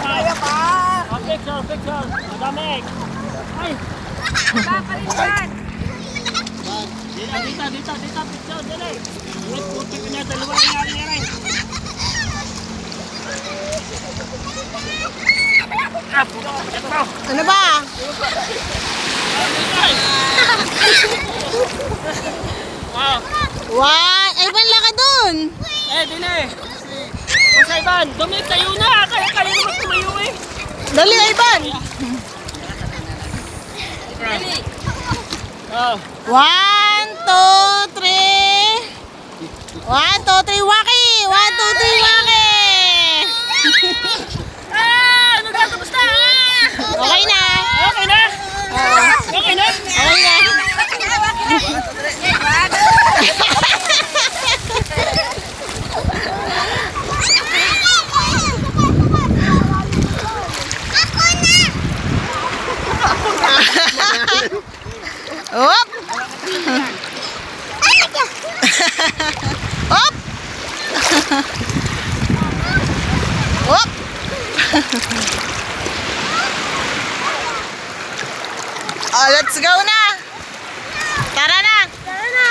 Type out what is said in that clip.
Kaya pa. Picture. Madami. Ay. Wala pa rin yan. Dito, picture, dali. Uy, puti ko na, dalawa na nangyari. Ano ba? Wow! Ay, banla ka dun! Dili. Basta Ivan, dumi tayo na. Kaya naman tumayo eh. Dali, Ivan! Oh. 1, 2, 3. 1, 2, 3, waki! 1, 2, 3, waki! Ano ka? Kamusta? Okay na! Okay na? Okay na? Okay na! Op! Op! Op! Oh, let's go na! Tara na! Tara na!